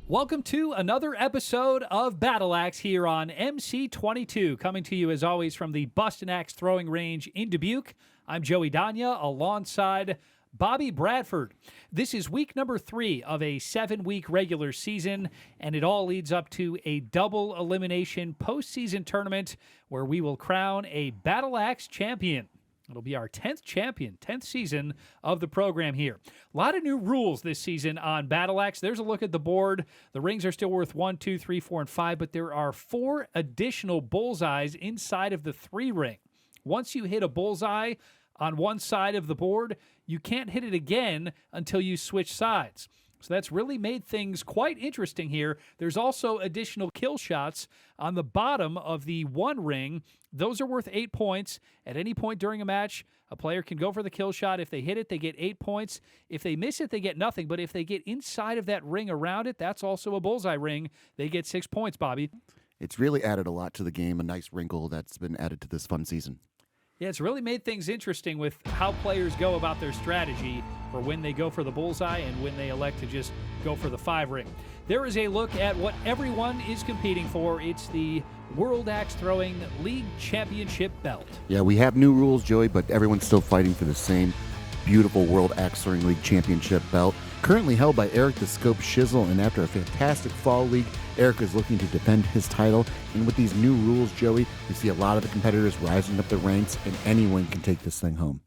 Welcome to another episode of Battle Axe here on MC22, coming to you as always from the Bustin' Axe Throwing Range in Dubuque. I'm Joey Danya alongside Bobby Bradford. This is week number 3 of a 7-week regular season, and it all leads up to a double elimination postseason tournament where we will crown a Battle Axe champion. It'll be our 10th champion, 10th season of the program here. A lot of new rules this season on Battle Axe. There's a look at the board. The rings are still worth 1, 2, 3, 4, and 5, but there are 4 additional bullseyes inside of the 3 ring. Once you hit a bullseye on one side of the board, you can't hit it again until you switch sides. So that's really made things quite interesting here. There's also additional kill shots on the bottom of the 1 ring. Those are worth 8 points. At any point during a match, a player can go for the kill shot. If they hit it, they get 8 points. If they miss it, they get nothing. But if they get inside of that ring around it, that's also a bullseye ring. They get 6 points, Bobby. It's really added a lot to the game, a nice wrinkle that's been added to this fun season. Yeah, it's really made things interesting with how players go about their strategy for when they go for the bullseye and when they elect to just go for the 5 ring. There is a look at what everyone is competing for. It's the World Axe Throwing League Championship belt. Yeah, we have new rules, Joey, but everyone's still fighting for the same beautiful World Axe Throwing League Championship belt. Currently held by Eric the Scope Shizzle, and after a fantastic fall league, Eric is looking to defend his title. And with these new rules, Joey, we see a lot of the competitors rising up the ranks, and anyone can take this thing home.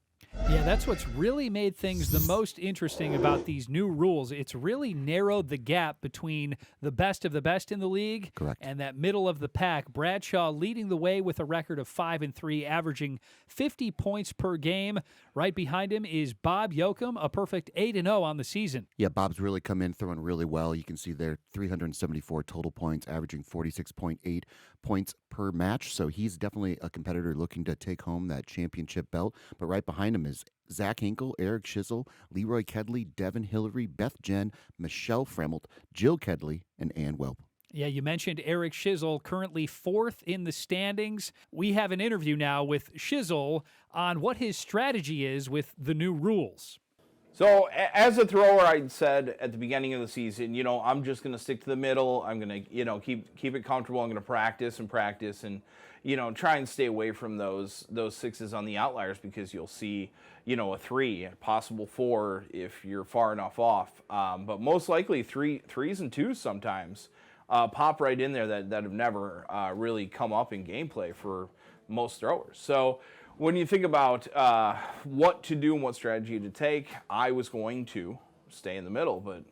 Yeah, that's what's really made things the most interesting about these new rules. It's really narrowed the gap between the best of the best in the league and that middle of the pack. Bradshaw leading the way with a record of 5-3, averaging 50 points per game. Right behind him is Bob Yoakum, a perfect 8-0 on the season. Yeah, Bob's really come in throwing really well. You can see there 374 total points, averaging 46.8 points per match. So he's definitely a competitor looking to take home that championship belt. But right behind him is Zach Hinkle, Eric Shizzle, Leroy Kedley, Devin Hillary, Beth Jen, Michelle Fremelt, Jill Kedley, and Ann Welp. Yeah, you mentioned Eric Shizzle, currently 4th in the standings. We have an interview now with Shizzle on what his strategy is with the new rules. So as a thrower, I said at the beginning of the season, I'm just going to stick to the middle. I'm going to, keep it comfortable. I'm going to practice and, try and stay away from those 6s on the outliers, because you'll see, a 3, a possible 4 if you're far enough off. But most likely 3s and 2s sometimes pop right in there that have never really come up in gameplay for most throwers. So when you think about what to do and what strategy to take, I was going to stay in the middle, but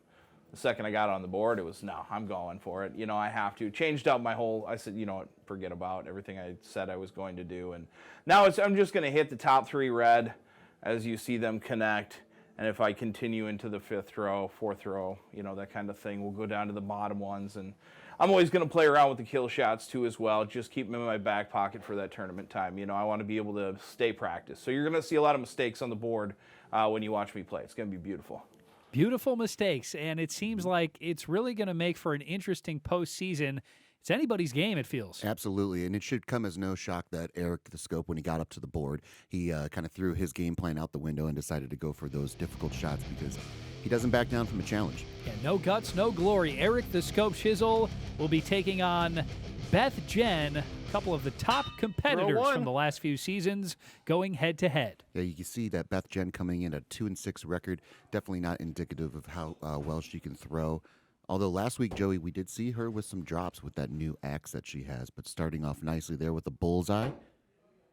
the second I got on the board, it was, no, I'm going for it. I have to. Changed up my whole, I said, forget about everything I said I was going to do. And now I'm just going to hit the top 3 red as you see them connect. And if I continue into the 5th row, 4th row, that kind of thing, we'll go down to the bottom ones. And I'm always going to play around with the kill shots too as well. Just keep them in my back pocket for that tournament time. I want to be able to stay practiced. So you're going to see a lot of mistakes on the board when you watch me play. It's going to be beautiful. Beautiful mistakes, and it seems like it's really going to make for an interesting postseason. It's anybody's game, it feels. Absolutely, and it should come as no shock that Eric the Scope, when he got up to the board, he kind of threw his game plan out the window and decided to go for those difficult shots because he doesn't back down from a challenge. Yeah, no guts, no glory. Eric the Scope Shizzle will be taking on Beth Jen, a couple of the top competitors from the last few seasons, going head-to-head. Yeah, you can see that Beth Jen coming in at 2-6 record, definitely not indicative of how well she can throw. Although last week, Joey, we did see her with some drops with that new axe that she has, but starting off nicely there with a bullseye.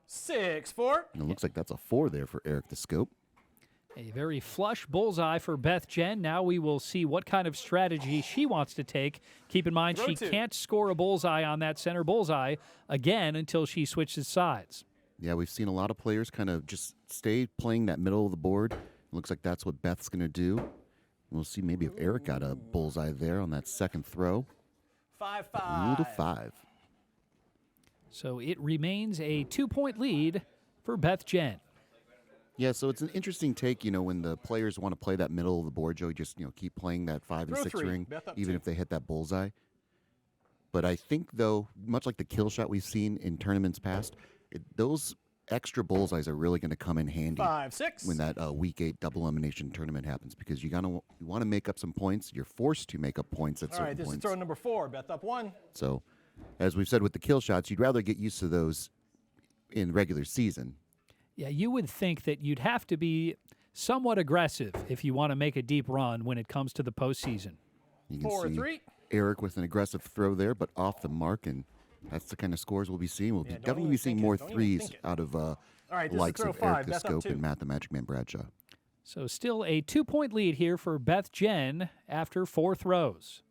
6-4. And it looks like that's a 4 there for Eric the Scope. A very flush bullseye for Beth Jen. Now we will see what kind of strategy she wants to take. Keep in mind, she can't score a bullseye on that center bullseye again until she switches sides. Yeah, we've seen a lot of players kind of just stay playing that middle of the board. It looks like that's what Beth's going to do. We'll see maybe if Eric got a bullseye there on that second throw. 5-5. 5. So it remains a 2-point lead for Beth Jen. Yeah, so it's an interesting take, when the players want to play that middle of the board, Joey, just, keep playing that 5 and 6 ring, even if they hit that bullseye. But I think, though, much like the kill shot we've seen in tournaments past, those extra bullseyes are really going to come in handy 5-6. when that Week 8 double elimination tournament happens, because you want to make up some points. You're forced to make up points at All certain right, this points. is throw number 4. Beth up 1. So, as we've said with the kill shots, you'd rather get used to those in regular season. Yeah, you would think that you'd have to be somewhat aggressive if you want to make a deep run when it comes to the postseason. You can 4-3. see Eric with an aggressive throw there, but off the mark, and that's the kind of scores we'll be seeing. We'll Yeah, be don't definitely even be seeing think it. more Don't even threes think it. out of right, the this is likes throw of 5. Eric the Beth up Scope 2. and Matt the Magic Man Bradshaw. So still a 2-point lead here for Beth Jen after 4 throws.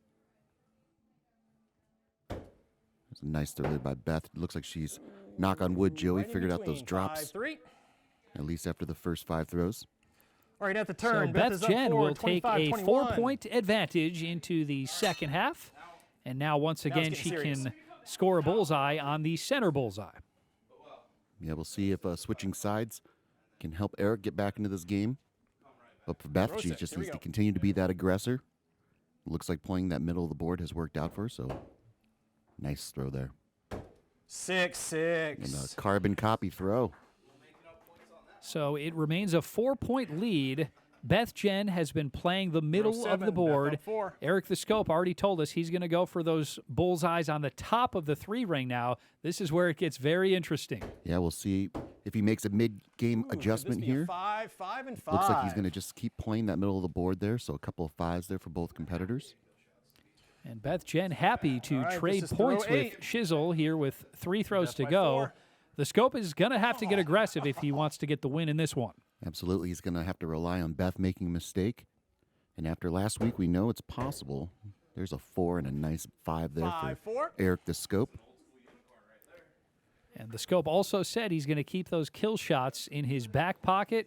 It's a nice throw there by Beth. It looks like she's, knock on wood, Joey, Right in figured out those between. drops, 5-3. at least after the first 5 throws. All right, at the So turn, Beth is up Jen 4, will take a 25-21. 4-point advantage into the second half. And now once again getting she serious. can score a bullseye on the center bullseye. Yeah, we'll see if switching sides can help Eric get back into this game. But for Beth, Throw she 6. just Here we needs to go. continue to be that aggressor. Looks like playing that middle of the board has worked out for her, so nice throw there. 6-6. And a carbon copy throw. So it remains a 4-point lead. Beth Jen has been playing the middle of 7, the Beth board. up 4. Eric the Scope already told us he's going to go for those bullseyes on the top of the 3 ring now. This is where it gets very interesting. Yeah, we'll see if he makes a mid-game adjustment Could this be a here. 5 and 5. Looks like he's going to just keep playing that middle of the board there, so a couple of 5s there for both competitors. And Beth Jen happy to All right, trade this is points throw with 8. Shizzle here with 3 throws Beth to by go. 4. The Scope is going to have to get aggressive if he wants to get the win in this one. Absolutely, he's going to have to rely on Beth making a mistake. And after last week, we know it's possible. There's a 4 and a nice 5 there 5-4. for Eric the Scope. And the Scope also said he's going to keep those kill shots in his back pocket.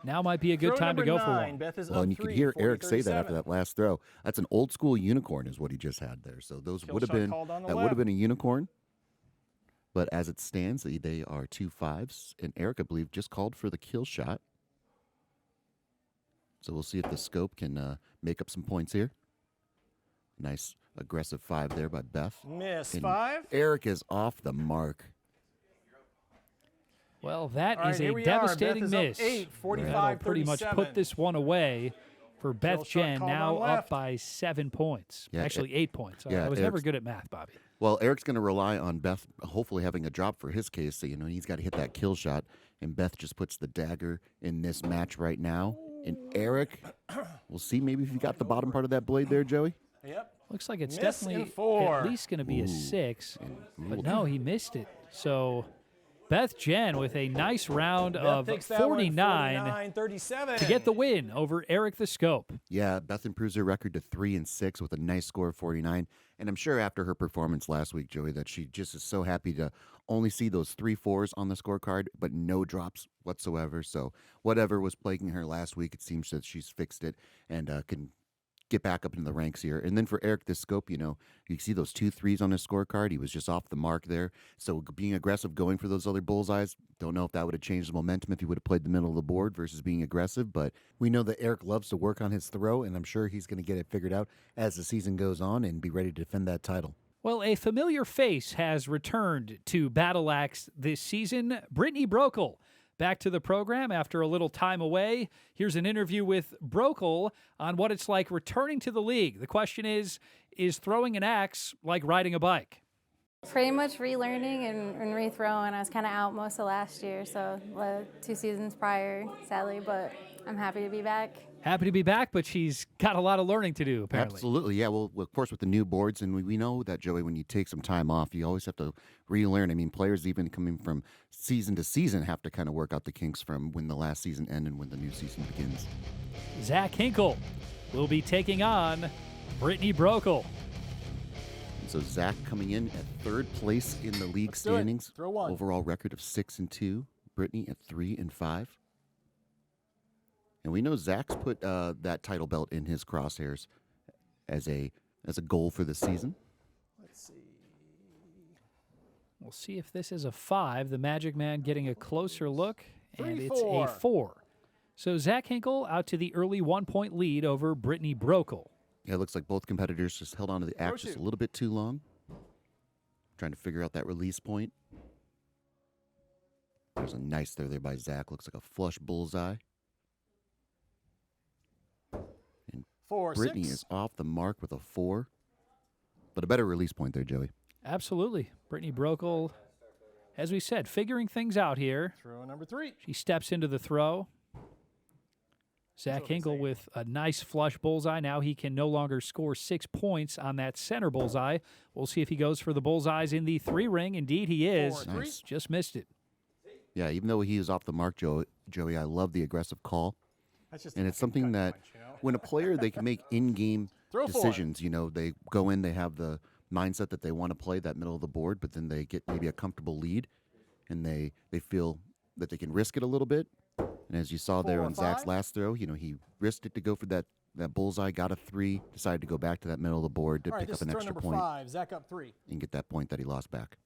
Now might be a good Throw time to number go for 9. one. Beth is Well, up and you could 3, hear Eric say that 40-37. after that last throw. That's an old school unicorn, is what he just had there. So those Kill would have shot been called on the that would have left. been a unicorn. But as it stands, they are 2 5s, and Eric, I believe, just called for the kill shot. So we'll see if the Scope can make up some points here. Nice aggressive 5 there by Beth. Miss And 5. Eric is off the mark. Well, that All right, is here a we are. devastating Beth is up miss. 8, 45, That'll pretty much 37. put this one away for Beth shot Jen, called now on up left. by 7 points. Yeah, Actually, 8 points. yeah, I was never Eric's- good at math, Bobby. Well, Eric's going to rely on Beth hopefully having a drop for his case. So, he's got to hit that kill shot. And Beth just puts the dagger in this match right now. And Eric, we'll see maybe if you got the bottom part of that blade there, Joey. Yep. Looks like it's Miss definitely in 4. at least going to be a 6. But Ooh. no, he missed it. So Beth Jen with a nice round of Beth takes that one, 49 49-37. to get the win over Eric the Scope. Yeah, Beth improves her record to 3-6 with a nice score of 49. And I'm sure after her performance last week, Joey, that she just is so happy to only see those 3 4s on the scorecard, but no drops whatsoever. So whatever was plaguing her last week, it seems that she's fixed it and can get back up into the ranks here. And then for Eric the Scope, you see those 2 3s on his scorecard. He was just off the mark there. So being aggressive, going for those other bullseyes, don't know if that would have changed the momentum if he would have played the middle of the board versus being aggressive. But we know that Eric loves to work on his throw, and I'm sure he's going to get it figured out as the season goes on and be ready to defend that title. Well, a familiar face has returned to Battle Axe this season, Brittany Brokel. Back to the program after a little time away. Here's an interview with Brokel on what it's like returning to the league. The question is throwing an axe like riding a bike? Pretty much relearning and rethrowing. I was kind of out most of last year, so 2 seasons prior, sadly, but I'm happy to be back. Happy to be back, but she's got a lot of learning to do, apparently. Absolutely, yeah. Well, of course, with the new boards, and we know that, Joey, when you take some time off, you always have to relearn. I mean, players even coming from season to season have to kind of work out the kinks from when the last season ended and when the new season begins. Zach Hinkle will be taking on Brittany Brokel. And so Zach coming in at 3rd place in the league Let's do it. standings. Throw 1. Overall record of 6-2. Brittany at 3-5. And we know Zach's put that title belt in his crosshairs as a goal for the season. Let's see. We'll see if this is a 5. The Magic Man getting a closer look, and it's a 3-4. 4. So Zach Hinkle out to the early 1-point lead over Brittany Brokel. Yeah, it looks like both competitors just held onto the axe just a little bit too long. Trying to figure out that release point. There's a nice throw there by Zach. Looks like a flush bullseye. And 4, Brittany 6. is off the mark with a 4. But a better release point there, Joey. Absolutely. Brittany Brokel, as we said, figuring things out here. Throw number 3. She steps into the throw. Zach what I'm Hinkle saying. with a nice flush bullseye. Now he can no longer score 6 points on that center bullseye. We'll see if he goes for the bullseyes in the 3-ring. Indeed, he is. 4, 3. Nice. Just missed it. Yeah, even though he is off the mark, Joey, I love the aggressive call. That's just And a it's something gut that punch, you know? when a player, they can make in-game Throw 4. decisions. You know, they go in, they have the mindset that they want to play that middle of the board, but then they get maybe a comfortable lead, and they feel that they can risk it a little bit. And as you saw there 4, on Zach's 5. last throw, you know, he risked it to go for that bullseye, got a 3, decided to go back to that middle of the board to All right, pick this up an is throw extra number point 5. Zach up 3. and get that point that he lost back.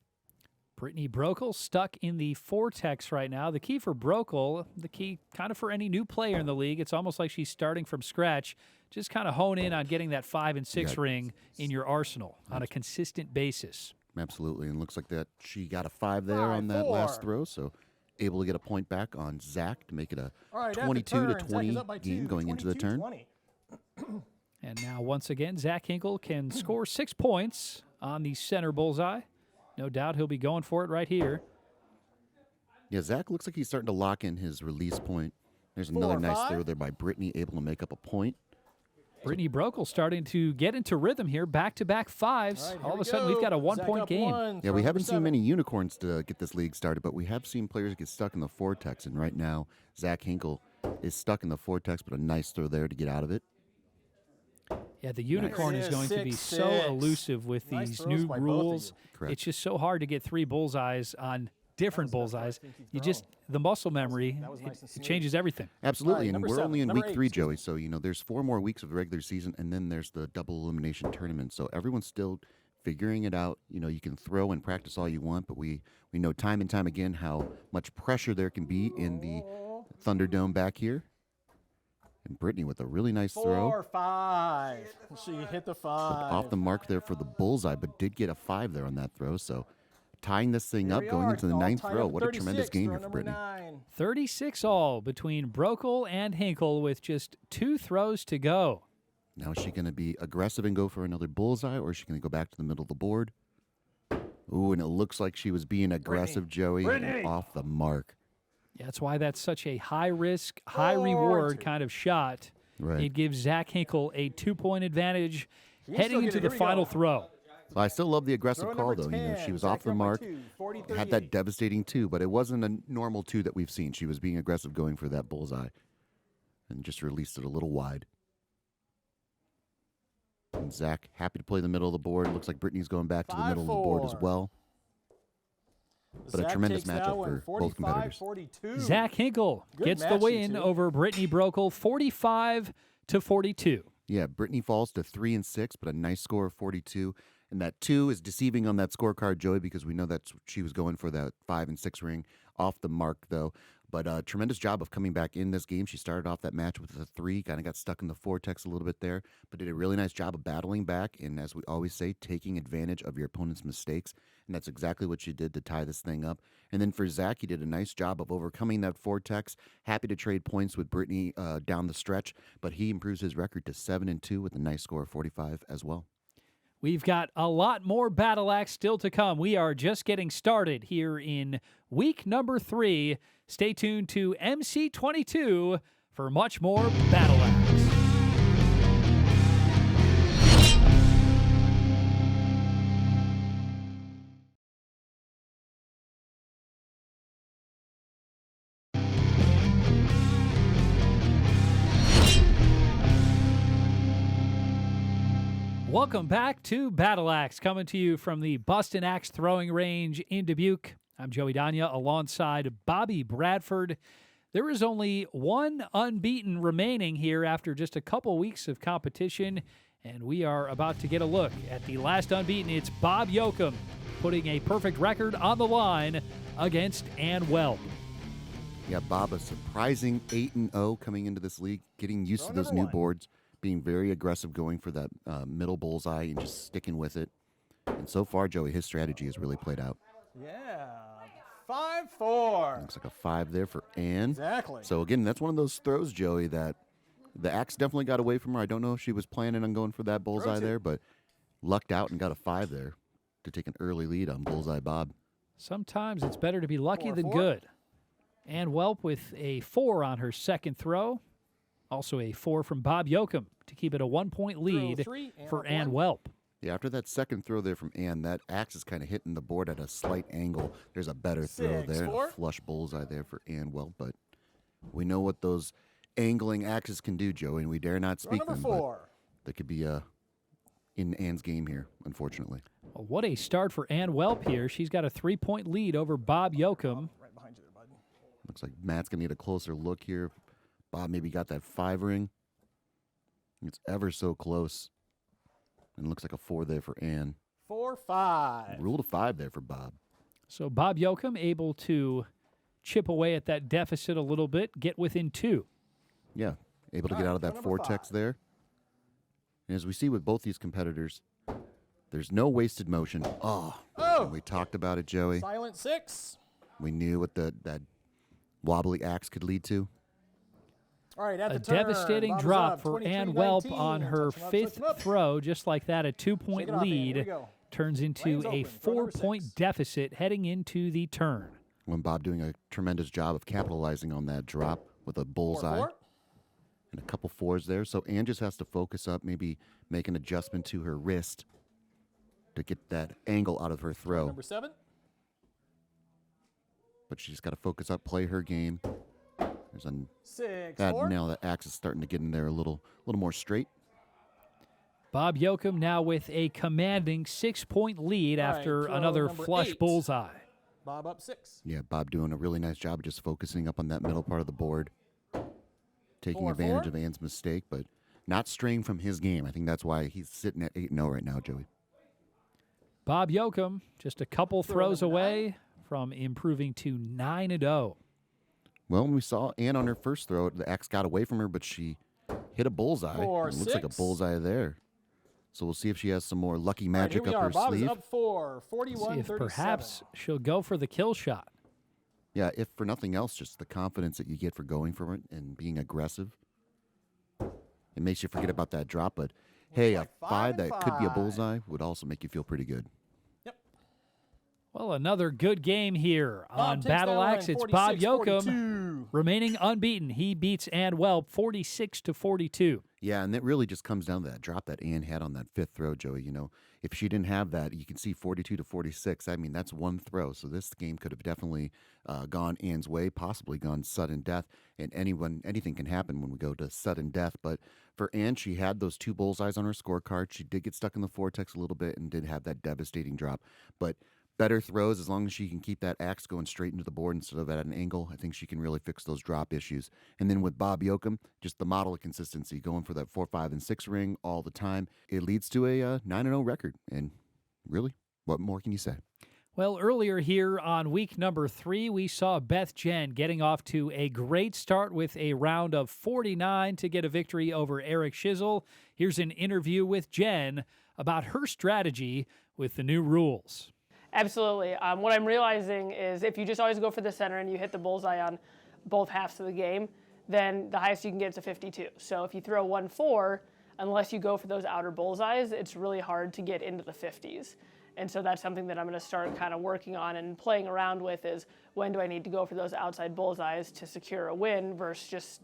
Brittany Brokel stuck in the vortex right now. The key for Brokel, the key kind of for any new player in the league, it's almost like she's starting from scratch. Just kind of hone in on getting that 5 and 6 Yeah. ring in your arsenal on a consistent basis. Absolutely, and looks like that she got a 5 there 5, on that last 4. throw, so able to get a point back on Zach to make it a All right, at the 22 turn, to Zach 20 is up by 2, game going into the turn. 22-20. And now, once again, Zach Hinkle can score 6 points on the center bullseye. No doubt he'll be going for it right here. Yeah, Zach looks like he's starting to lock in his release point. There's 4, another nice 5. throw there by Brittany, able to make up a point. Brittany Brokel starting to get into rhythm here, back-to-back 5s. All right, All here of a sudden, we've got a Zach 1-point up game. 1, Yeah, throw we number haven't seen 7. many unicorns to get this league started, but we have seen players get stuck in the vortex, and right now, Zach Hinkle is stuck in the vortex, but a nice throw there to get out of it. Yeah, the unicorn There is it going is, to be 6, so 6. elusive with Nice these throws new by both of rules. you. Correct. It's just so hard to get 3 bullseyes on different That was the best bullseyes. I think you've You just the muscle memory, that was nice and it smooth. changes everything. Absolutely, and number we're 7, only in number week 8, 3, excuse Joey, so, you know, there's 4 more weeks of the regular season, and then there's the double elimination tournament, so everyone's still figuring it out. You know, you can throw and practice all you want, but we know time and time again how much pressure there can be in the Thunderdome back here. And Brittany with a really nice throw. 4, 5. She hit the 5. Off the mark there for the bullseye, but did get a 5 there on that throw. So tying this thing Here up, we going are, into the all 9th tied throw. up What a tremendous 36, game throw here for number Brittany. 9. 36 all between Brokel and Hinkle with just 2 throws to go. Now is she going to be aggressive and go for another bullseye, or is she going to go back to the middle of the board? Ooh, and it looks like she was being aggressive, Joey, and Brittany. off the mark. Yeah, that's why that's such a high risk, high 4, reward 2. kind of shot. Right. It gives Zach Hinkle a 2-point advantage can heading still get into it. the Here we final go. throw. So I still love the aggressive Throw call, number though. You know, 10, she was Zach off the up by mark, 2, 40, had that 38. devastating 2, but it wasn't a normal 2 that we've seen. She was being aggressive going for that bullseye and just released it a little wide. And Zach, happy to play the middle of the board. Looks like Brittany's going back to the middle of the board as 5-4. well. But a Zach tremendous takes that matchup one, for both 45, competitors. 42. Zach Hinkle Good gets the match, you win two. over Brittany Brokel, 45-42. Yeah, Brittany falls to 3 and 6, but a nice score of 42. And that 2 is deceiving on that scorecard, Joey, because we know that she was going for that 5 and 6 ring. Off the mark, though. But a tremendous job of coming back in this game. She started off that match with a 3, kind of got stuck in the vortex a little bit there, but did a really nice job of battling back. And as we always say, taking advantage of your opponent's mistakes. And that's exactly what she did to tie this thing up. And then for Zach, he did a nice job of overcoming that vortex. Happy to trade points with Brittany down the stretch, but he improves his record to 7 and 2 with a nice score of 45 as well. We've got a lot more Battle Axe still to come. We are just getting started here in week number 3. Stay tuned to MC22 for much more Battle Axe. Welcome back to Battle Axe, coming to you from the Bustin' Axe Throwing Range in Dubuque. I'm Joey Danya alongside Bobby Bradford. There is only one unbeaten remaining here after just a couple weeks of competition, and we are about to get a look at the last unbeaten. It's Bob Yoakum putting a perfect record on the line against Ann Welb. Yeah, Bob, a surprising 8 and 0 coming into this league, getting used Throw to those number new 1. boards, being very aggressive, going for that middle bullseye and just sticking with it. And so far, Joey, his strategy has really played out. Yeah. 5-4. Looks like a 5 there for Ann. Exactly. So again, that's one of those throws, Joey, that the axe definitely got away from her. I don't know if she was planning on going for that bullseye two. there, but lucked out and got a 5 there to take an early lead on Bullseye Bob. Sometimes it's better to be lucky than 4-4. good. Ann Welp with a 4 on her second throw. Also a 4 from Bob Yoakum to keep it a 1-point lead 3, Ann for up Ann 1. Welp. Yeah, after that second throw there from Ann, that axe is kind of hitting the board at a slight angle. There's a better throw there, and a 6-4. flush bullseye there for Ann Welp, but we know what those angling axes can do, Joey, and we dare not Throw speak number them. 4. But they could be in Ann's game here, unfortunately. Well, what a start for Ann Welp here. She's got a 3-point lead over Bob Yoakum. Right behind you there, bud. Looks like Matt's going to get a closer look here. Bob maybe got that 5 ring. It's ever so close. And it looks like a 4 there for Ann. 4-5. Ruled a 5 there for Bob. So Bob Yoakum able to chip away at that deficit a little bit, get within 2. Yeah, able to get All right, out of throw that number vortex 5. there. And as we see with both these competitors, there's no wasted motion. Oh, and we talked about it, Joey. Silent 6. We knew what that wobbly axe could lead to. All right, at A the turn. devastating Bob is drop up, for Ann 23-19. Welp on her Touch 'em up, touch 'em 5th up. throw. Just like that, a 2-point Shake it off, Ann. Here we lead go. turns into Lane's a open. Throw number 4-point 6. deficit heading into the turn. When Bob doing a tremendous job of capitalizing on that drop with a bullseye 4-4. and a couple 4s there. So Ann just has to focus up, maybe make an adjustment to her wrist to get that angle out of her throw. Number 7. But she just got to focus up, play her game. There's a 6-4. now the axe is starting to get in there a little more straight. Bob Yoakum now with a commanding 6-point lead All right, after throw another number flush 8. bullseye. Bob up 6. Yeah, Bob doing a really nice job of just focusing up on that middle part of the board, taking 4-4. advantage of Ann's mistake, but not straying from his game. I think that's why he's sitting at 8-0 right now, Joey. Bob Yoakum just a couple Throw throws number away from improving to 9-0. Well, when we saw Ann on her first throw, the axe got away from her, but she hit a bullseye. 4, It looks like a 6. bullseye there. So we'll see if she has some more lucky All right, here magic we up are. her Bob is sleeve. up 4. See if 41-37. perhaps she'll go for the kill shot. Yeah, if for nothing else, just the confidence that you get for going for it and being aggressive. It makes you forget about that drop, but hey, a like 5 5 and that could be a 5. bullseye would also make you feel pretty good. Yep. Well, another good game here Bob on takes that Battle one, Axe. It's Bob Yoakum 46-42. remaining unbeaten. He beats Ann Welp 46-42. Yeah, and it really just comes down to that drop that Ann had on that 5th throw, Joey. You know, if she didn't have that, you can see 42-46. I mean, that's one throw. So this game could have definitely gone Ann's way, possibly gone sudden death. And anything can happen when we go to sudden death. But for Ann, she had those 2 bullseyes on her scorecard. She did get stuck in the vortex a little bit and did have that devastating drop. But better throws, as long as she can keep that axe going straight into the board instead of at an angle, I think she can really fix those drop issues. And then with Bob Yoakum, just the model of consistency, going for that 4, 5, and 6 ring all the time. It leads to a 9-0 record. And really, what more can you say? Well, earlier here on week number 3, we saw Beth Jen getting off to a great start with a round of 49 to get a victory over Eric Schizzle. Here's an interview with Jen about her strategy with the new rules. Absolutely. What I'm realizing is if you just always go for the center and you hit the bullseye on both halves of the game, then the highest you can get is a 52. So if you throw 1-4, unless you go for those outer bullseyes, it's really hard to get into the 50s. And so that's something that I'm going to start kind of working on and playing around with is when do I need to go for those outside bullseyes to secure a win versus just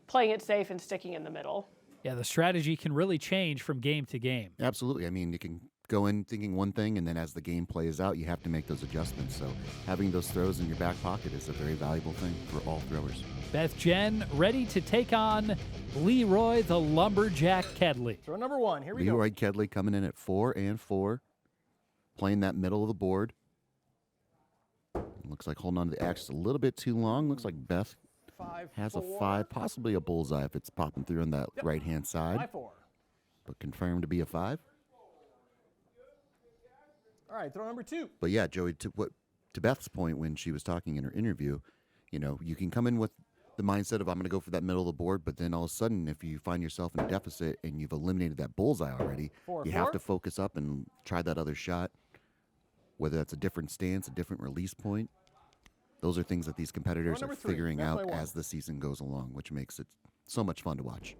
playing it safe and sticking in the middle. Yeah, the strategy can really change from game to game. Absolutely. I mean, you can go in thinking one thing, and then as the game plays out, you have to make those adjustments. So having those throws in your back pocket is a very valuable thing for all throwers. Beth Jen ready to take on Leroy the Lumberjack Kedley. Throw number 1. Here we Leroy Kedley coming in at 4 and 4, playing that middle of the board. Looks like holding on to the axe a little bit too long. Looks like Beth go. 5, has a 4. 5, possibly a bullseye if it's popping through on that right-hand side, 5-4. but confirmed to be a 5. All right, throw number 2. But yeah, Joey, to Beth's point when she was talking in her interview, you know, you can come in with the mindset of I'm going to go for that middle of the board, but then all of a sudden, if you find yourself in a deficit and you've eliminated that bullseye already, 4, you 4. have to focus up and try that other shot, whether that's a different stance, a different release point. those are things that these competitors are number 3, figuring back out by 1. as the season goes along, which makes it so much fun to watch.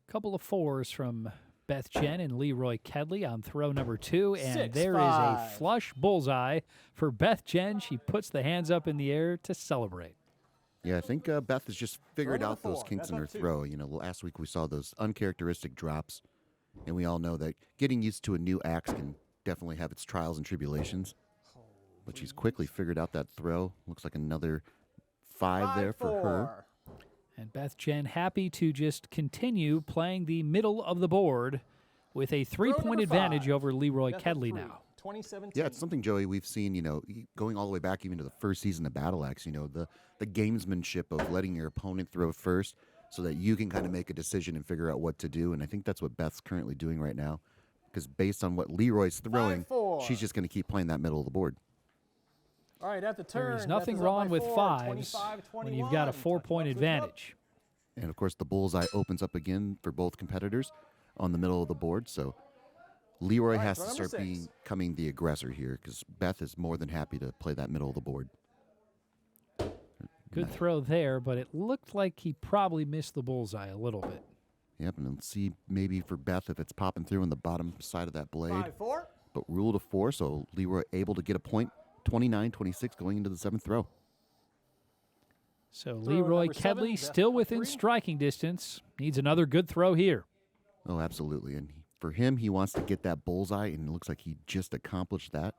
Couple of fours from Beth Jen and Leroy Kedley on throw number 2, and 6-5. there is a flush bullseye for Beth Jen. She puts the hands up in the air to celebrate. Yeah, I think Beth has just figured number out those 4, kinks in Beth her up 2. throw. You know, last week we saw those uncharacteristic drops, and we all know that getting used to a new axe can definitely have its trials and tribulations. But she's quickly figured out that throw. Looks like another 5 there for her. 5-4. And Beth Jen happy to just continue playing the middle of the board with a Throw 3-point number advantage 5, over Leroy Beth up Kedley 3, now. 2017. Yeah, it's something, Joey, we've seen, you know, going all the way back even to the first season of Battle Axe, you know, the gamesmanship of letting your opponent throw first so that you can kind of make a decision and figure out what to do. And I think that's what Beth's currently doing right now, because based on what Leroy's throwing, 5-4. she's just going to keep playing that middle of the board. All right, at the turn. There is Beth nothing is up wrong by with 4, fives 25-21. when you've got a Touch 4-point box opens up. advantage. And of course, the bullseye opens up again for both competitors on the middle of the board. So Leroy All right, has throw to number start 6. becoming the aggressor here, because Beth is more than happy to play that middle of the board. Good throw there, but it looked like he probably missed the bullseye a little bit. Yep, and let's see maybe for Beth if it's popping through on the bottom side of that blade. 5-4. But rule to 4, so Leroy able to get a point. 29-26 going into the 7th throw. So Throw Leroy number 7, Kedley Beth still up within 3. striking distance. Needs another good throw here. Oh, absolutely. And for him, he wants to get that bullseye, and it looks like he just accomplished that.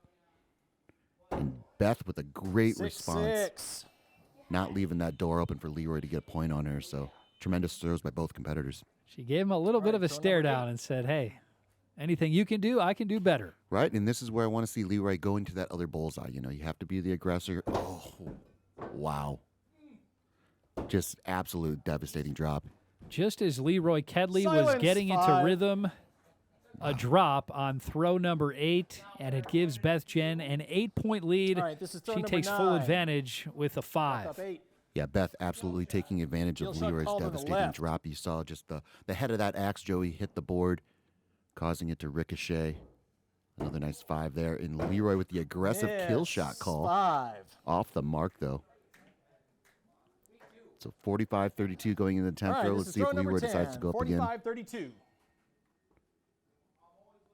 And Beth with a great 6-6. response, not leaving that door open for Leroy to get a point on her. So tremendous throws by both competitors. She gave him a little bit right, of a throw stare number down and said, hey, anything you can do, I can do better. Right, and this is where I want to see Leroy go into that other bullseye. You know, you have to be the aggressor. Oh, wow. Just absolute devastating drop. Just as Leroy Kedley was Silence, getting into 5. rhythm, a drop on throw number 8, and it gives Beth Jen an 8-point lead. All right, this is throw She number takes full 9. advantage with a Beth 5. up 8. Yeah, Beth absolutely taking advantage Kill of shot Leroy's called to the devastating left. drop. You saw just the head of that axe, Joey, hit the board, causing it to ricochet. Another nice 5 there. And Leroy with the aggressive kill shot call. 5. Off the mark, though. So 45-32 going into the 10th All right, row. this Let's is see if throw number Leroy 10, decides to go up again. 45-32.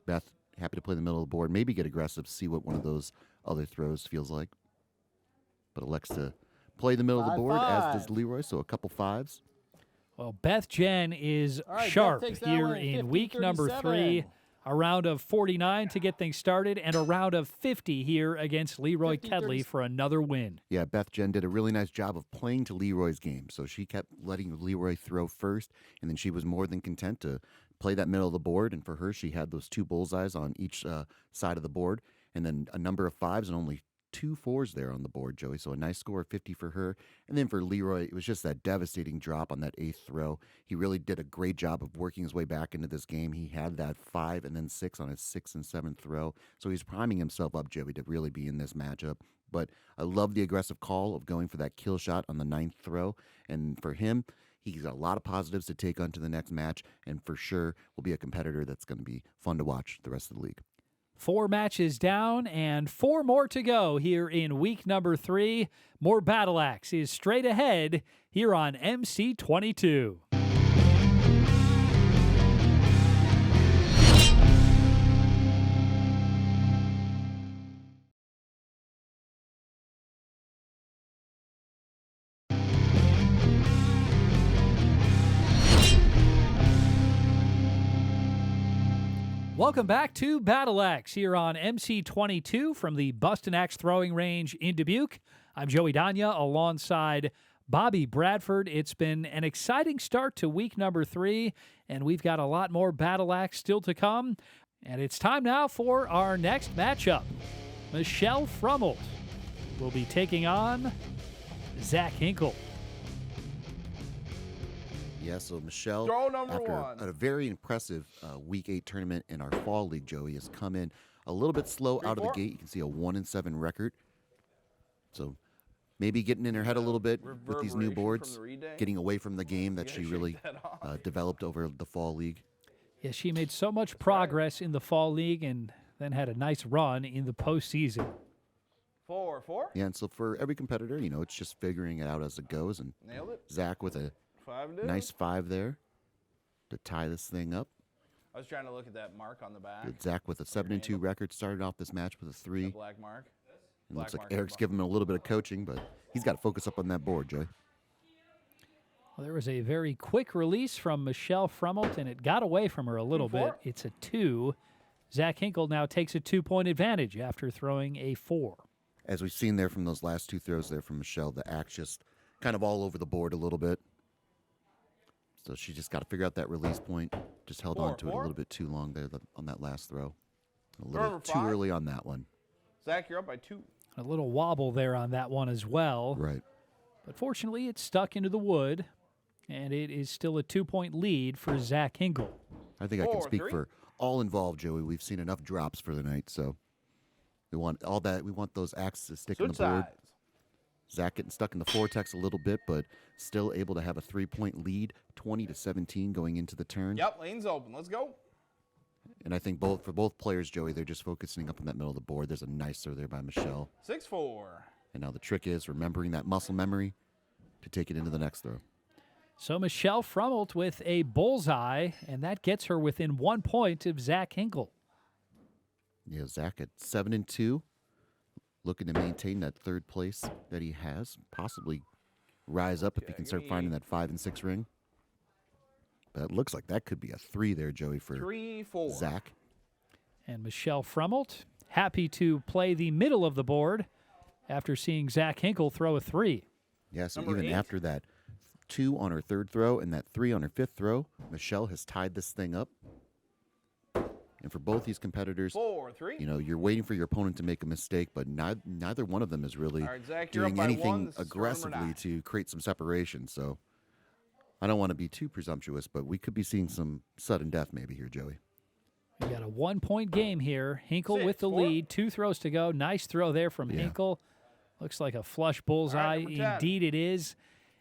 Beth, happy to play the middle of the board. Maybe get aggressive, see what one of those other throws feels like. But elects to play the middle of the board, as does 5-5. Leroy, so a couple 5s. Well, Beth Jen is All right, Beth sharp takes that here one, in week number 3. 50-37. A round of 49 to get things started, and a round of 50 here against Leroy 50-30. Kedley for another win. Yeah, Beth Jen did a really nice job of playing to Leroy's game. So she kept letting Leroy throw first, and then she was more than content to play that middle of the board. And for her, she had those 2 bullseyes on each side of the board, and then a number of 5s and only 2 4s there on the board, Joey. So a nice score of 50 for her. And then for Leroy, it was just that devastating drop on that 8th throw. He really did a great job of working his way back into this game. He had that 5 and then 6 on his 6th and 7th throw. So he's priming himself up, Joey, to really be in this matchup. But I love the aggressive call of going for that kill shot on the 9th throw. And for him, he's got a lot of positives to take on to the next match, and for sure will be a competitor that's going to be fun to watch the rest of the league. 4 matches down and 4 more to go here in week number 3. More Battle Axe is straight ahead here on MC22. Welcome back to Battle Axe here on MC22 from the Bustin' Axe Throwing Range in Dubuque. I'm Joey Danya alongside Bobby Bradford. It's been an exciting start to week number 3, and we've got a lot more Battle Axe still to come. And it's time now for our next matchup. Michelle Frummelt will be taking on Zach Hinkle. Yeah, so Michelle, Throw number after 1. a very impressive Week 8 tournament in our fall league, Joey, has come in a little bit slow out of the 3-4. gate. You can see a 1-7 record. So maybe getting in her head a little bit with these new Reverberation boards, from the reday? getting away from the game that You she gotta really shake that off. developed over the fall league. Yeah, she made so much progress in the fall league and then had a nice run in the postseason. 4-4. Yeah, and so for every competitor, it's just figuring it out as it goes. And Nailed it. Zach with a 5 nice 5 there to tie this thing up. I was trying to look at that mark on the back. Good. Zach with a 7-2 record started off this match with a 3. The black mark. It looks black like mark Eric's above. giving him a little bit of coaching, but he's got to focus up on that board, Joey. Well, there was a very quick release from Michelle Frummelt, and it got away from her a little bit. 2-4. It's a 2. Zach Hinkle now takes a 2-point advantage after throwing a 4. As we've seen there from those last 2 throws there from Michelle, the axe just kind of all over the board a little bit. So she just got to figure out that release point. Just held on to it a 4-4. little bit too long there on that last throw. A little number too 5. early on that one. Zach, you're up by 2. A little wobble there on that one as well. Right. But fortunately, it stuck into the wood, and it is still a 2-point lead for Zach Hinkle. I think I can speak 4-3. for all involved, Joey. We've seen enough drops for the night, so we want all that. We want those axes to stick on the Switch board. sides. Zach getting stuck in the vortex a little bit, but still able to have a 3-point lead, 20-17 going into the turn. Yep, lane's open. Let's go. And I think for both players, Joey, they're just focusing up on that middle of the board. There's a nice throw there by Michelle. 6-4. And now the trick is remembering that muscle memory to take it into the next throw. So Michelle Frummelt with a bullseye, and that gets her within 1 point of Zach Hinkle. Yeah, Zach at 7-2, looking to maintain that 3rd place that he has, possibly rise up if he can start finding that 5 and 6 ring. But it looks like that could be a 3 there, Joey, for 3-4. Zach. And Michelle Frummelt happy to play the middle of the board after seeing Zach Hinkle throw a 3. Yeah, so Number even 8. after that 2 on her 3rd throw and that 3 on her 5th throw, Michelle has tied this thing up. And for both these competitors, 4-3. you're waiting for your opponent to make a mistake, but neither one of them is really All right, Zach, you're up doing by 1. anything This is throw number aggressively 9. to create some separation. So I don't want to be too presumptuous, but we could be seeing some sudden death maybe here, Joey. We got a 1-point game here. Hinkle with the 6-4. lead. 2 throws to go. Nice throw there from Yeah. Hinkle. Looks like a flush bullseye. number 10. Indeed it is.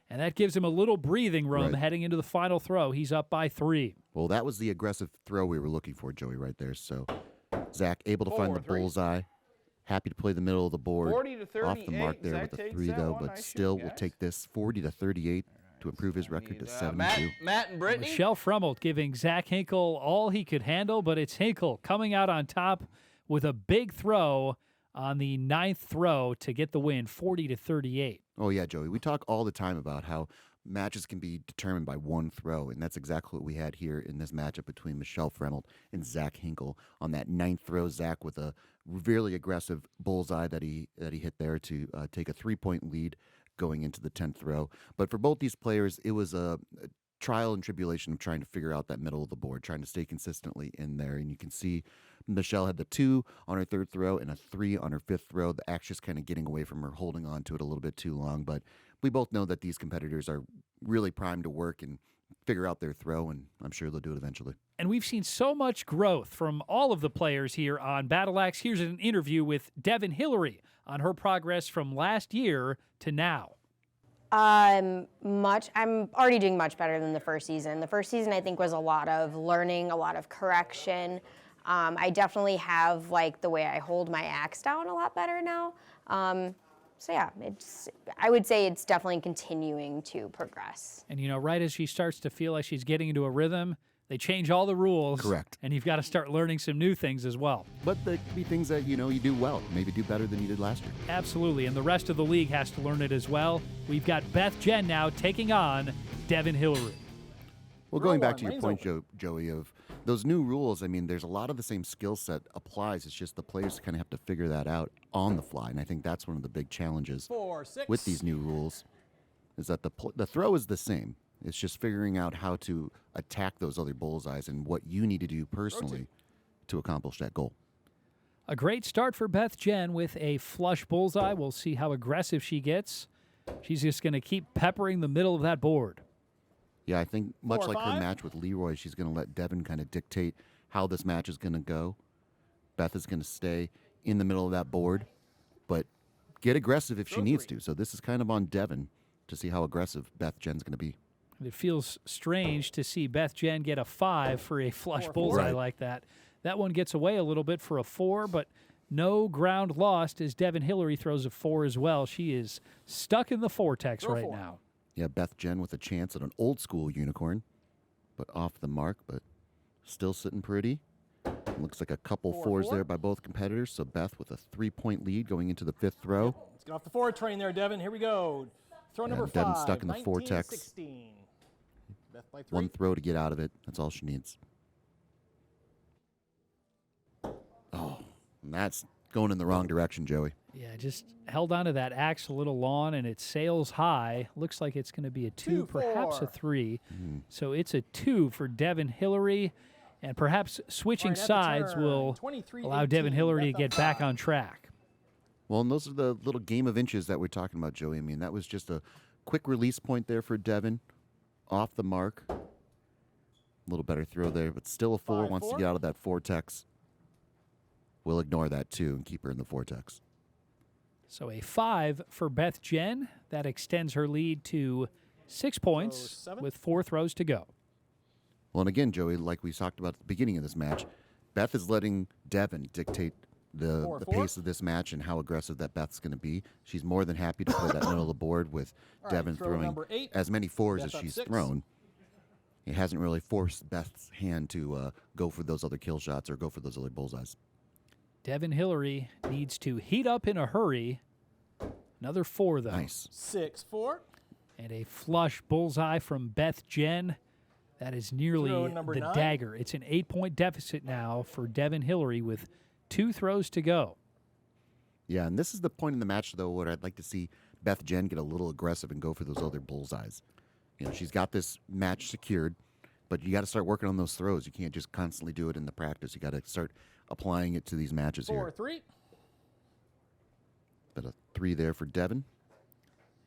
And that gives him a little breathing room Right. heading into the final throw. He's up by 3. Well, that was the aggressive throw we were looking for, Joey, right there. So Zach able to find the 4-3. bullseye. Happy to play the middle of the board. 40-38. Off the mark there Zach with a takes 3, that though, one. but Nice still shooting, will guys. take this 40-38 to improve his record to 7-2. Matt and Brittany. Michelle Frummelt giving Zach Hinkle all he could handle, but it's Hinkle coming out on top with a big throw on the 9th throw to get the win, 40-38. Oh, yeah, Joey. We talk all the time about how matches can be determined by one throw, and that's exactly what we had here in this matchup between Michelle Frummelt and Zach Hinkle. On that 9th throw, Zach with a really aggressive bullseye that he hit there to take a 3-point lead going into the 10th throw. But for both these players, it was a trial and tribulation of trying to figure out that middle of the board, trying to stay consistently in there. And you can see Michelle had the 2 on her 3rd throw and a 3 on her 5th throw. The axe just kind of getting away from her, holding on to it a little bit too long. But we both know that these competitors are really primed to work and figure out their throw, and I'm sure they'll do it eventually. And we've seen so much growth from all of the players here on Battle Axe. Here's an interview with Devin Hillary on her progress from last year to now. I'm already doing much better than the first season. The first season, I think, was a lot of learning, a lot of correction. I definitely have the way I hold my axe down a lot better now. So yeah, I would say it's definitely continuing to progress. And right as she starts to feel like she's getting into a rhythm, they change all the rules. Correct. And you've got to start learning some new things as well. But there could be things that, you do well, maybe do better than you did last year. Absolutely. And the rest of the league has to learn it as well. We've got Beth Jen now taking on Devin Hillary. Well, going Roll back on, to your lane's point, Joey, of those new rules, I mean, there's a lot of the same skill set applies. It's just the players kind of have to figure that out on the fly. And I think that's one of the big challenges 4-6. with these new rules is that the throw is the same. It's just figuring out how to attack those other bullseyes and what you need to do personally to accomplish that goal. A great start for Beth Jen with a flush bullseye. We'll see how aggressive she gets. She's just going to keep peppering the middle of that board. Yeah, I think much 4 or like her 5? match with Leroy, she's going to let Devin kind of dictate how this match is going to go. Beth is going to stay in the middle of that board, but get aggressive if she needs to. So this is kind of on Devin to see how aggressive Beth Jen's going to be. And it feels strange to see Beth Jen get a 5 for a flush 4-4. bullseye Right. like that. That one gets away a little bit for a 4, but no ground lost as Devin Hillary throws a 4 as well. She is stuck in the vortex Throw right 4. now. Yeah, Beth Jen with a chance at an old school unicorn, but off the mark, but still sitting pretty. Looks like a couple 4, fours 4. there by both competitors. So Beth with a 3-point lead going into the 5th throw. Let's get off the 4 train there, Devin. Here we go. Throw Yeah, number Devin 5. stuck in the 19, vortex. 16. Beth by 3. One throw to get out of it. That's all she needs. Oh, and that's going in the wrong direction, Joey. Yeah, just held onto that axe a little long, and it sails high. Looks like it's going to be a 2, 2, perhaps a 4. 3. So it's a 2 for Devin Hillary, and perhaps switching All right, at the sides turn, will 23, allow Devin 18, Hillary to Beth get up back 5. on track. Well, and those are the little game of inches that we're talking about, Joey. I mean, that was just a quick release point there for Devin. Off the mark. A little better throw there, but still a 4. 5, Wants to 4. get out of that vortex. We'll ignore that, too, and keep her in the vortex. So a 5 for Beth Jen. That extends her lead to 6 points 7. with 4 throws to go. Well, and again, Joey, like we talked about at the beginning of this match, Beth is letting Devin dictate the 4, 4. pace of this match and how aggressive that Beth's going to be. She's more than happy to play that middle of the board with All right, Devin throw throwing number 8. as many 4s Beth as up she's 6. thrown. It hasn't really forced Beth's hand to go for those other kill shots or go for those other bullseyes. Devin Hillary needs to heat up in a hurry. Another 4, though. Nice. 6, 4. And a flush bullseye from Beth Jen. That is nearly Throw number the 9. dagger. It's an 8-point deficit now for Devin Hillary with 2 throws to go. Yeah, and this is the point in the match, though, where I'd like to see Beth Jen get a little aggressive and go for those other bullseyes. You know, she's got this match secured, but you got to start working on those throws. You can't just constantly do it in the practice. You got to start applying it to these matches 4, here. 3. But a 3 there for Devin.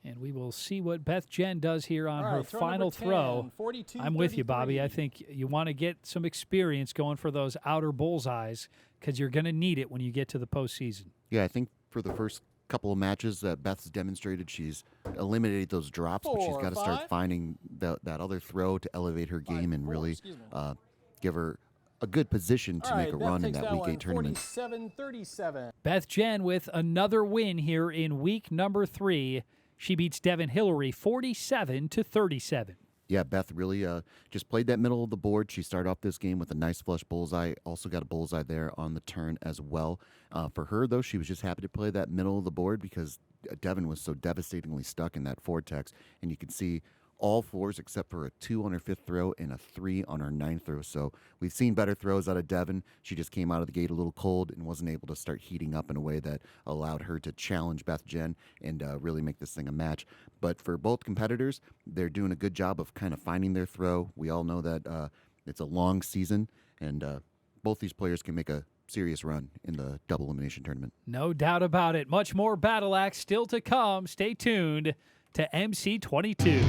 And we will see what Beth Jen does here on All her right, throw final number 10, throw. 42, I'm with you, Bobby. 33. I think you want to get some experience going for those outer bullseyes because you're going to need it when you get to the postseason. Yeah, I think for the first couple of matches that Beth's demonstrated, she's eliminated those drops, but she's 4, got to start 5. finding that other throw to elevate her 5, game and 4, really excuse me. give her a good position to All make right, a Beth run in takes that Week one, 8 tournament. 47-37. Beth Jen with another win here in week number 3. She beats Devin Hillary 47-37. Yeah, Beth really just played that middle of the board. She started off this game with a nice flush bullseye. Also got a bullseye there on the turn as well. For her, though, she was just happy to play that middle of the board because Devin was so devastatingly stuck in that vortex. And you can see all 4s except for a 2 on her 5th throw and a 3 on her 9th throw. So we've seen better throws out of Devin. She just came out of the gate a little cold and wasn't able to start heating up in a way that allowed her to challenge Beth Jen and really make this thing a match. But for both competitors, they're doing a good job of kind of finding their throw. We all know that it's a long season, and both these players can make a serious run in the double elimination tournament. No doubt about it. Much more Battle Axe still to come. Stay tuned to MC22.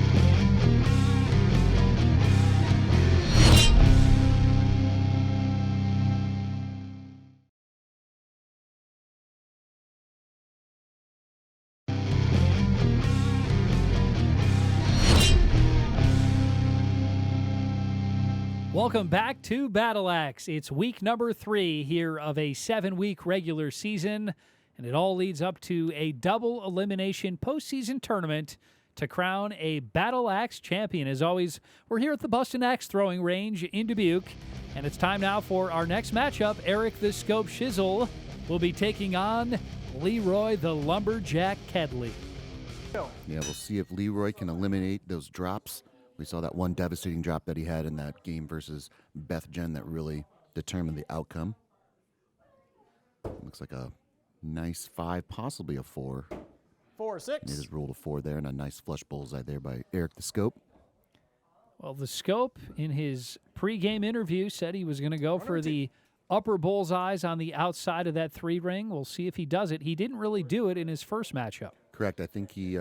Welcome back to Battle Axe. It's week number 3 here of a 7-week regular season, and it all leads up to a double elimination postseason tournament to crown a Battle Axe champion. As always, we're here at the Bustin' Axe throwing range in Dubuque, and it's time now for our next matchup. Eric the Scope Shizzle will be taking on Leroy the Lumberjack Kedley. Yeah, we'll see if Leroy can eliminate those drops. We saw that one devastating drop that he had in that game versus Beth Jen that really determined the outcome. Looks like a nice 5, possibly a 4. 4, He 6. just rolled a 4 there and a nice flush bullseye there by Eric the Scope. Well, the Scope, in his pregame interview, said he was going to go for the upper bullseyes on the outside of that 3 ring. We'll see if he does it. He didn't really do it in his first matchup. Correct. I think he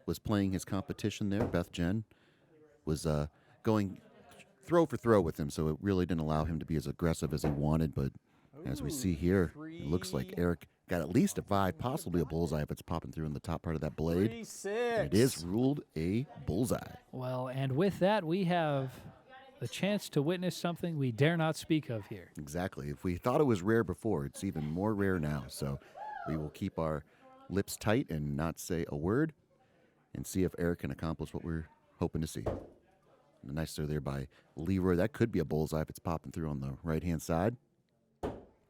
was playing his competition there. Beth Jen was going throw for throw with him, so it really didn't allow him to be as aggressive as he wanted. But as we see here, it looks like Eric got at least a 5, possibly a bullseye if it's popping through in the top part of that blade. 3, 6. And it is ruled a bullseye. Well, and with that, we have the chance to witness something we dare not speak of here. Exactly. If we thought it was rare before, it's even more rare now. So we will keep our lips tight and not say a word and see if Eric can accomplish what we're hoping to see. A nice throw there by Leroy. That could be a bullseye if it's popping through on the right-hand side.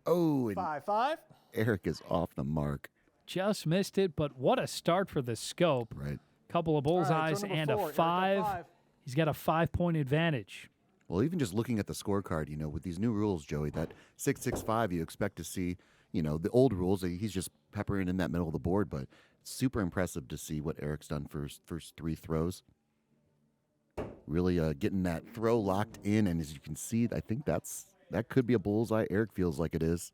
Oh, and 5-5. Eric is off the mark. Just missed it, but what a start for the scope. Right. Couple of All right, bullseyes throw number and 4. a Eric up 5. 5. He's got a 5-point advantage. Well, even just looking at the scorecard, with these new rules, Joey, that 6-6-5, you expect to see, the old rules, he's just peppering in that middle of the board, but it's super impressive to see what Eric's done for his first 3 throws. Really getting that throw locked in, and as you can see, I think that could be a bullseye. Eric feels like it is.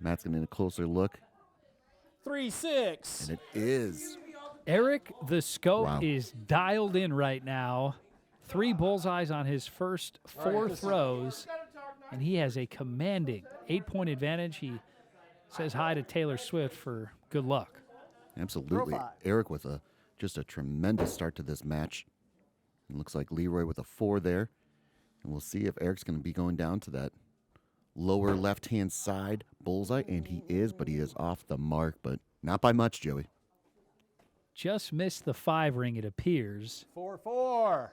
Matt's getting a closer look, 3-6. and it is. Eric the Scope Wow. is dialed in right now. 3 bullseyes on his first 4 throws, and he has a commanding 8-point advantage. He says hi to Taylor Swift for good luck. Absolutely. Throw 5. Eric with just a tremendous start to this match. It looks like Leroy with a 4 there. And we'll see if Eric's going to be going down to that lower left-hand side bullseye, and he is, but he is off the mark, but not by much, Joey. Just missed the 5 ring, it appears. 4-4.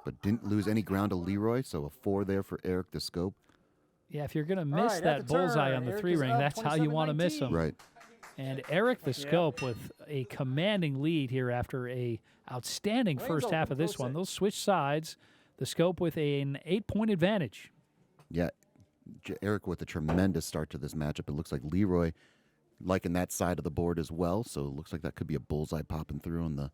But didn't lose any ground to Leroy, so a 4 there for Eric the Scope. Yeah, if you're going to All miss right, at that the bullseye turn, on the Eric 3 is ring, up that's how you want to miss 27-19. them. Right. And Eric the Scope with a commanding lead here after a outstanding Lane's first half open, of this throw one. 6. They'll switch sides. The Scope with an 8-point advantage. Yeah, Eric with a tremendous start to this matchup. It looks like Leroy liking that side of the board as well, so it looks like that could be a bullseye popping through on the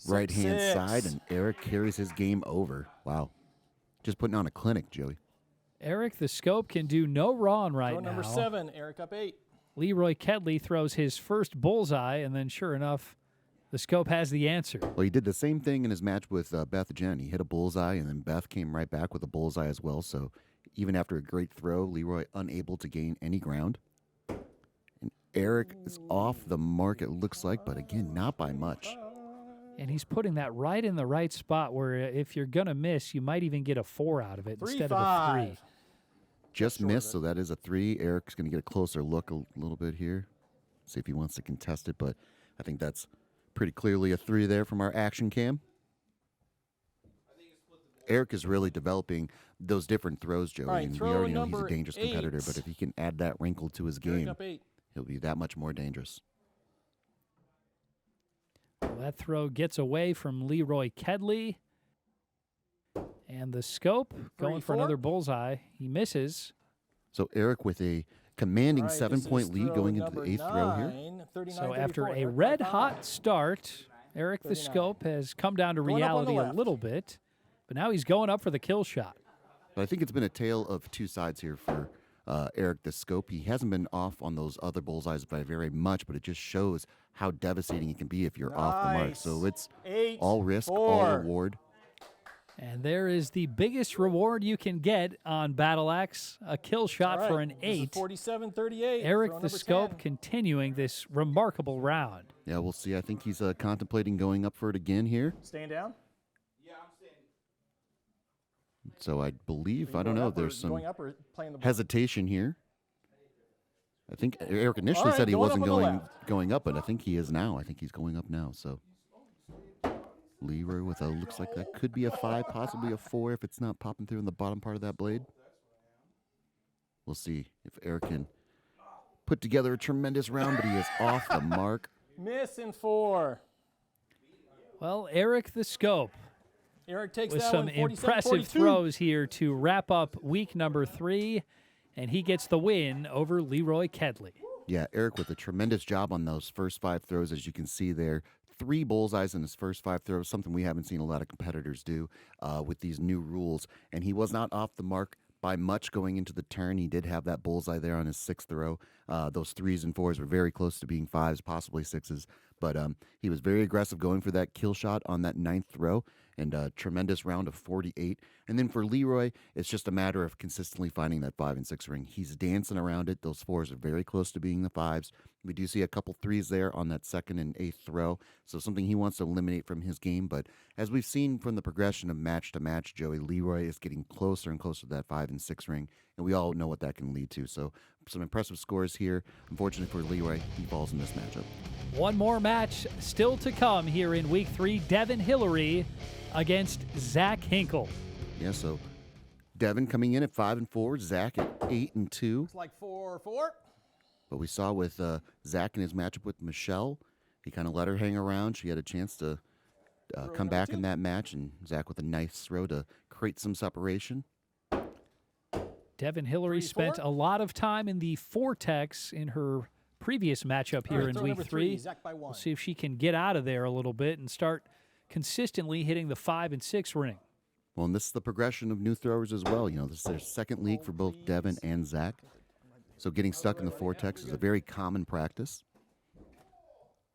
right-hand 6-6. side, and Eric carries his game over. Wow. Just putting on a clinic, Joey. Eric the Scope can do no wrong right Throw now. number 7. Eric up 8. Leroy Kedley throws his first bullseye, and then sure enough, the Scope has the answer. Well, he did the same thing in his match with Beth Jen. He hit a bullseye, and then Beth came right back with a bullseye as well. So even after a great throw, Leroy unable to gain any ground. And Eric is off the mark, it looks like, but again, not by much. And he's putting that right in the right spot where if you're going to miss, you might even get a 4 out of it instead of a 3. 3-5. Just short of missed, it. so that is a 3. Eric's going to get a closer look a little bit here. See if he wants to contest it, but I think that's pretty clearly a 3 there from our action cam. Eric is really developing those different throws, Joey, All right, and we throw already know he's a number dangerous competitor, 8. but if he can add that wrinkle to his Eric game, up 8. he'll be that much more dangerous. Well, that throw gets away from Leroy Kedley. And the Scope going for 3-4. another bullseye. He misses. So Eric with a commanding All right, 7-point this is lead throw going into number the 8th throw here. 9, So after 39-34. a Eric up red 5. hot start, Eric the 39. Scope has come down to Going up on the reality a left. little bit. But now he's going up for the kill shot. But I think it's been a tale of 2 sides here for Eric the Scope. He hasn't been off on those other bullseyes by very much, but it just shows how devastating it can be if you're off the mark. So it's 8, all risk, 4. all reward. And there is the biggest reward you can get on Battle Axe, a kill shot All right, for an this is 8. 47-38. Eric Throw the number Scope 10. continuing this remarkable round. Yeah, we'll see. I think he's contemplating going up for it again here. Staying down. So I believe, I don't Going know, up or there's some going up or playing the hesitation here. I think Eric initially right, said he going up wasn't on the going up, but I think he is now. I think he's going up now. So Leroy with a, looks like that could be a 5, possibly a 4 if it's not popping through in the bottom part of that blade. We'll see if Eric can put together a tremendous round, but he is off the mark. Miss in 4. Well, Eric the Scope Eric takes with that some one, impressive 47-42. throws here to wrap up week number 3, and he gets the win over Leroy Kedley. Yeah, Eric with a tremendous job on those first 5 throws, as you can see there. 3 bullseyes in his first 5 throws, something we haven't seen a lot of competitors do with these new rules. And he was not off the mark by much going into the turn. He did have that bullseye there on his 6th throw. Those 3s and 4s were very close to being 5s, possibly 6s. But he was very aggressive going for that kill shot on that 9th throw, and a tremendous round of 48. And then for Leroy, it's just a matter of consistently finding that 5 and 6 ring. He's dancing around it. Those 4s are very close to being the 5s. We do see a couple threes there on that second and eighth throw, so something he wants to eliminate from his game. But as we've seen from the progression of match to match, Joey, Leroy is getting closer and closer to that 5 and 6 ring, and we all know what that can lead to. So some impressive scores here. Unfortunately for Leroy, he falls in this matchup. One more match still to come here in week 3. Devin Hillary against Zach Hinkle. Yeah, so Devin coming in at 5 and 4, Zach at 8 and 2. Looks like 4-4. But we saw with Zach in his matchup with Michelle, he kind of let her hang around. She had a chance to come back in that match, and Zach with a nice throw to create some separation. Devin Hillary 3-4. spent a lot of time in the Vortex in her previous matchup here All right, in throw week number 3. Zach by 1. We'll see if she can get out of there a little bit and start consistently hitting the 5 and 6 ring. Well, and this is the progression of new throwers as well. You know, this is their second league for both Devin and Zach. So getting stuck in the Vortex is a very common practice.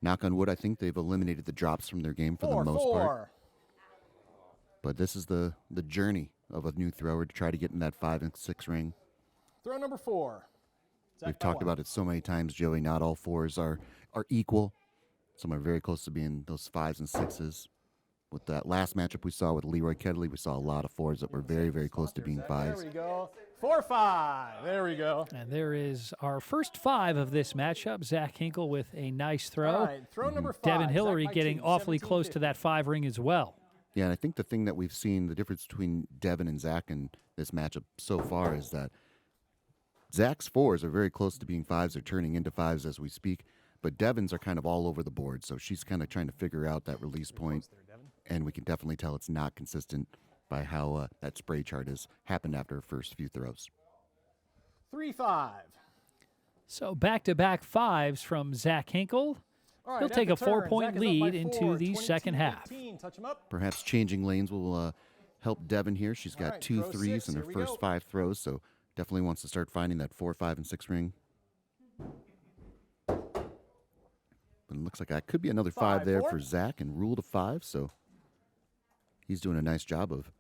Knock on wood, I think they've eliminated the drops from their game for the most part. But this is the journey of a new thrower to try to get in that 5 and 6 ring. Throw number 4. Zach We've by talked 1. about it so many times, Joey. Not all 4s are equal. Some are very close to being those 5s and 6s. With that last matchup we saw with Leroy Kedley, we saw a lot of 4s that were very, very close to being 5s. There we go. 4-5. There we go. And there is our first 5 of this matchup. Zach Hinkle with a nice throw. All right, throw number 5. Devin Zach Hillary by getting 2, awfully close to 17-50. that 5 ring as well. Yeah, and I think the thing that we've seen, the difference between Devin and Zach in this matchup so far is that Zach's 4s are very close to being 5s. They're turning into 5s as we speak. But Devin's are kind of all over the board, so she's kind of trying to figure out that release point. And we can definitely tell it's not consistent by how that spray chart has happened after her first few throws. 3-5. So back-to-back 5s from Zach Hinkle. All right, He'll at take the a turn, 4-point Zach is up by lead into 4, the second half. 22-18. Touch him up. Perhaps changing lanes will help Devin here. She's got right, 2 throw 3s 6, in her here we first go. 5 throws, so definitely wants to start finding that 4, 5, and 6 ring. But it looks like that could be another 5 there 5-4. for Zach and rule to 5, so he's doing a nice job of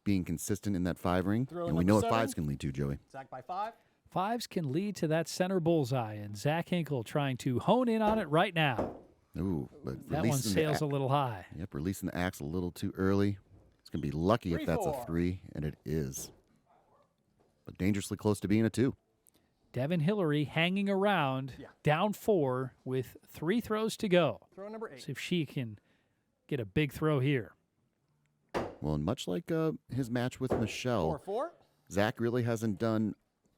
being consistent in that 5 ring. Throw And we number know what 7. 5s can lead to, Joey. Zach by 5. 5s can lead to that center bullseye, and Zach Hinkle trying to hone in on it right now. Ooh, but That one releasing sails the a little high. Yep, releasing the axe a little too early. It's going to be lucky if that's a 3-4. 3, and it is. But dangerously close to being a 2. Devin Hillary hanging around, down 4 with 3 throws to go. Throw number 8. See if she can get a big throw here. Well, and much like his match with Michelle, 4-4. Zach really hasn't done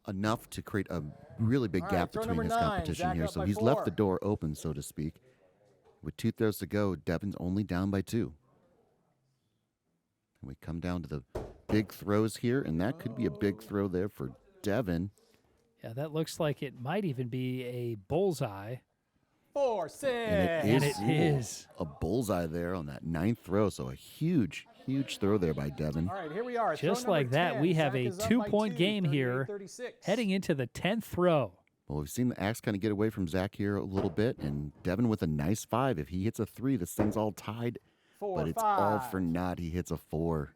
enough to create a really big All right, gap throw between number his 9. competition Zach here. up So by he's left 4. the door open, so to speak. With 2 throws to go, Devin's only down by 2. And we come down to the big throws here, and that could be a big throw there for Devin. Yeah, that looks like it might even be a bullseye. 4-6. And it And it is. a bullseye there on that 9th throw. So a huge, huge throw there by Devin. All right, here we are. Just Throw like number that, 10. we have Zach a is up by 2-point 2, game here, 38-36. heading into the 10th throw. Well, we've seen the axe kind of get away from Zach here a little bit, and Devin with a nice 5. If he hits a 3, this thing's all tied. 4, But it's all 5. for naught. He hits a 4.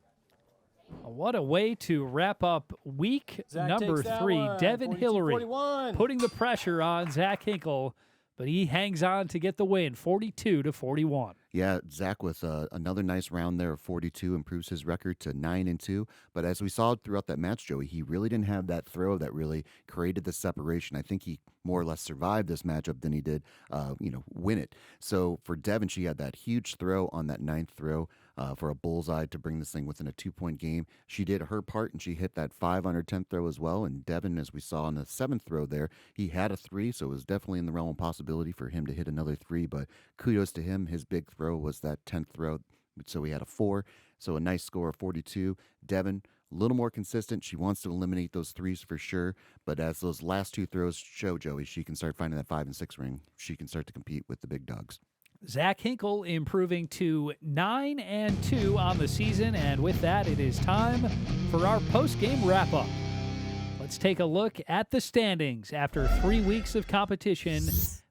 What a way to wrap up week Zach number takes that 3. one, Devin Hillary 42-41. putting the pressure on Zach Hinkle, but he hangs on to get the win, 42-41. Yeah, Zach with another nice round there of 42 improves his record to 9-2. But as we saw throughout that match, Joey, he really didn't have that throw that really created the separation. I think he more or less survived this matchup than he did, win it. So for Devin, she had that huge throw on that 9th throw for a bullseye to bring this thing within a 2-point game. She did her part, and she hit that 5 on her 10th throw as well. And Devin, as we saw on the 7th throw there, he had a 3, so it was definitely in the realm of possibility for him to hit another 3. But kudos to him. His big throw was that 10th throw, so he had a 4. So a nice score of 42. Devin, a little more consistent. She wants to eliminate those 3s for sure. But as those last 2 throws show, Joey, she can start finding that 5 and 6 ring. She can start to compete with the big dogs. Zach Hinkle improving to 9-2 on the season. And with that, it is time for our post-game wrap-up. Let's take a look at the standings. After 3 weeks of competition,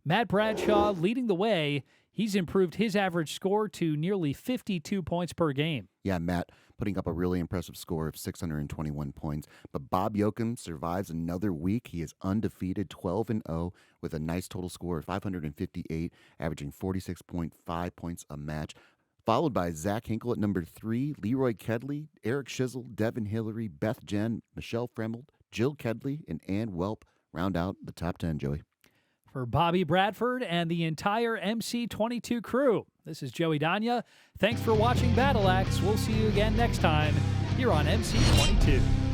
Matt Bradshaw leading the way. He's improved his average score to nearly 52 points per game. Yeah, Matt putting up a really impressive score of 621 points. But Bob Yoakum survives another week. He is undefeated, 12-0, with a nice total score of 558, averaging 46.5 points a match. Followed by Zach Hinkle at number 3, Leroy Kedley, Eric Shizzle, Devin Hillary, Beth Jen, Michelle Fremelt, Jill Kedley, and Ann Welp round out the top 10, Joey. For Bobby Bradford and the entire MC22 crew, this is Joey Danya. Thanks for watching Battle Axe. We'll see you again next time here on MC22.